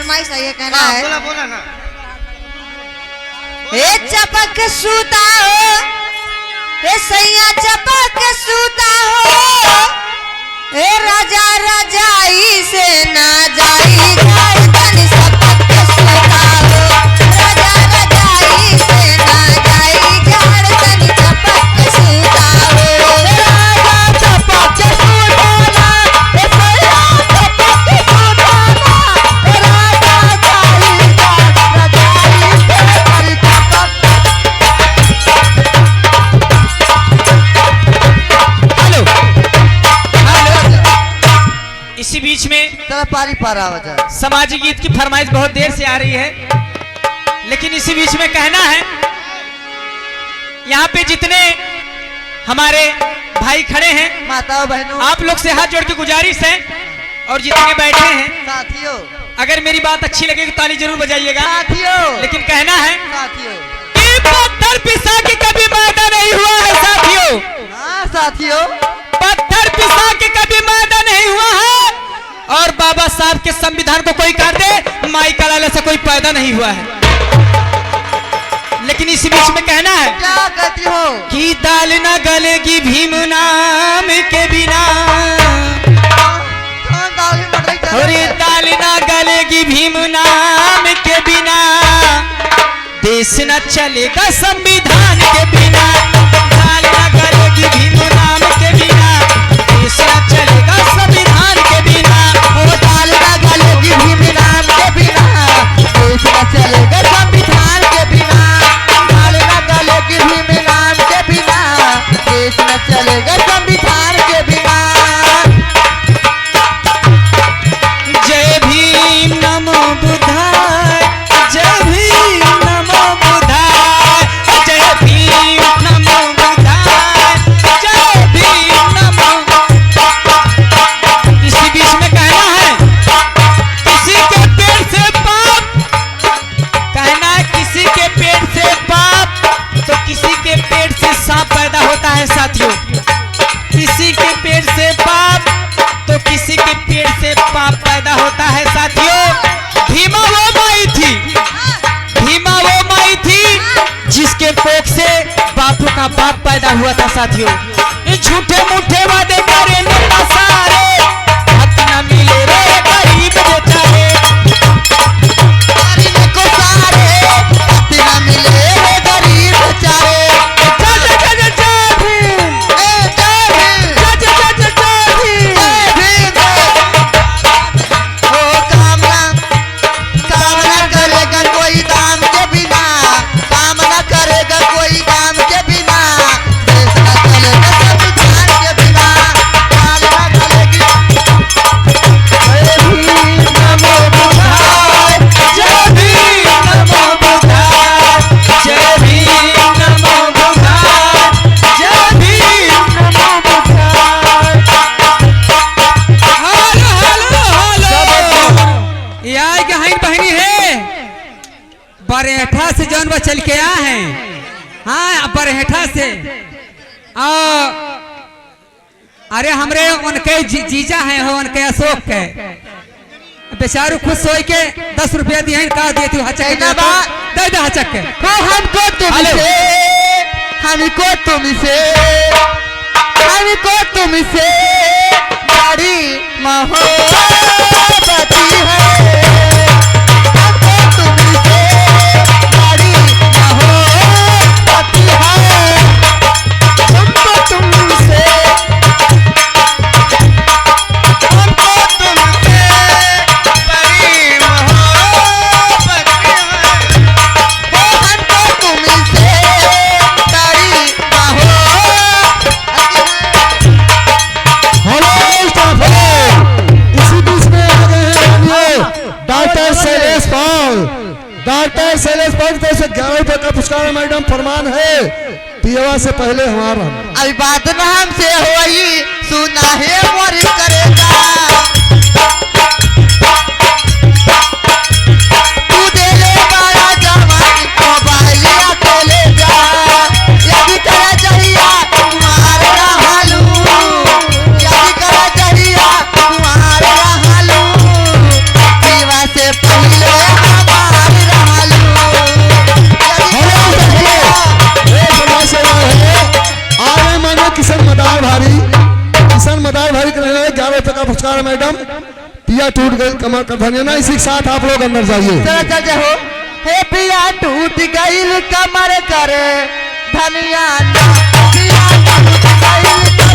फरमाइश है, कहना है बोला बोला ना। ए चपक सूता हो, ए सैया चपक सूता हो, ए राजा रजाई से ना जाई गर्दन सपक सूता हो, राजा रजाई से ना जाई गर्दन सपक सूता हो, राजा चपक सूता ना, ए सैया चपक सूता ना, राजा रजाई से चपक। इसी बीच में पारी पारा वजह सामाजिक गीत की फरमाइश बहुत देर से आ रही है, लेकिन इसी बीच में कहना है यहाँ पे जितने हमारे भाई खड़े हैं, माताओं बहनों, आप लोग से हाथ जोड़ के गुजारिश है, और जितने बैठे हैं साथियों, अगर मेरी बात अच्छी लगेगी ताली जरूर बजाइएगा। साथियों, लेकिन कहना है साथियों, कि पत्थर पिसा के कभी मैदा नहीं हुआ है साथियों, हाँ साथियों, पत्थर पिसा के कभी मैदा नहीं हुआ है, और बाबा साहब के संविधान को कोई काट दे, माई का लाला से कोई पैदा नहीं हुआ है। लेकिन इसी बीच में कहना है क्या कहती हो कि दाल न गलेगी भीम नाम के बिना, और ये दाल न गलेगी भीम नाम के बिना, देश न चलेगा संविधान के बिना, दाल न गलेगी भीम नाम के बिना, देश न चलेगा संविधान के बिना, वो दाल ना गलेगी भीम नाम के बिना, देश न चलेगा संविधान के बिना, दाल ना गलेगी भीम नाम के बिना, देश न चलेगा संविधान के बिना। जय भीम नमो बुद्धाय, जय भीम नमो बुद्धाय, जय भीम नमो बुद्धाय, जय भीम नमो। इसी बीच में कहना है किसी के पेट से पाप, कहना है किसी के पेट से पाप तो किसी के पेट से सांप पैदा होता है साथियों, किसी के पेट से पाप तो किसी के पेट से पाप पैदा होता है साथियों। भीमा वो माई थी, भीमा वो माई थी जिसके कोख से बापू का बाप पैदा हुआ था साथियों। झूठे मूठे वादे करे नेता सारे, हक न मिले रे गरीब बेचारे, को सारे हक न मिले रे गरीब बेचारे। जय जय जय जय भीम, जय भीम, जय जय जय जय भीम। जय भीम। ओ कामना करेगा कोई दाम के बिना, कामना करेगा कोई दाम के बिना, देश न चलेगा संविधान के बिना, कामना करेगी। जय भीम नमो बुद्धाय, जय भीम नमो बुद्धाय, जय भीम नमो बुद्धाय, जय भीम नमो बुद्धाय। हेलो हेलो हेलो, यार गहन बहनी है बरहेठा से जौन चल के आ हैं, हाँ बरहेठा से। अरे हमरे उनके जीजा हैं हो, उनके अशोक के बेचारू खुश हो के 10 रुपया दिए का दिए तू हचक ना बा दे दे हचक के। हो हमको तुमसे, हमको तुमसे, हमको तुमसे बड़ी मोहब्बत है, हमको तुमसे बड़ी मोहब्बत है, हमको तुमसे, हमको तुमसे बड़ी मोहब्बत है, हो हमको तुमसे बड़ी मोहब्बत है। इसी बीच में आ गए हैं doctor Shailesh Paul, doctor Shailesh Paul की तरफ से 11 रुपए का पुरस्कार मैडम फरमान है, पियवा से पहले हमारा। अभी बात न हमसे होई, सुना है मोर करेगा, तू दे ले बड़ा जवान मोबाइल अकेले जा, यदि करा चाहिए तुम्हारे हालू, यदि करा चाहिए तुम्हारे हालू, जीवा से पहले पुरस्कार मैडम। पिया टूट गई कमर का धनिया ना, इसी के साथ आप लोग अंदर जाइए। चलो चल जाओ। हे पिया टूट गई कमर कर धनिया ना, पिया टूट गई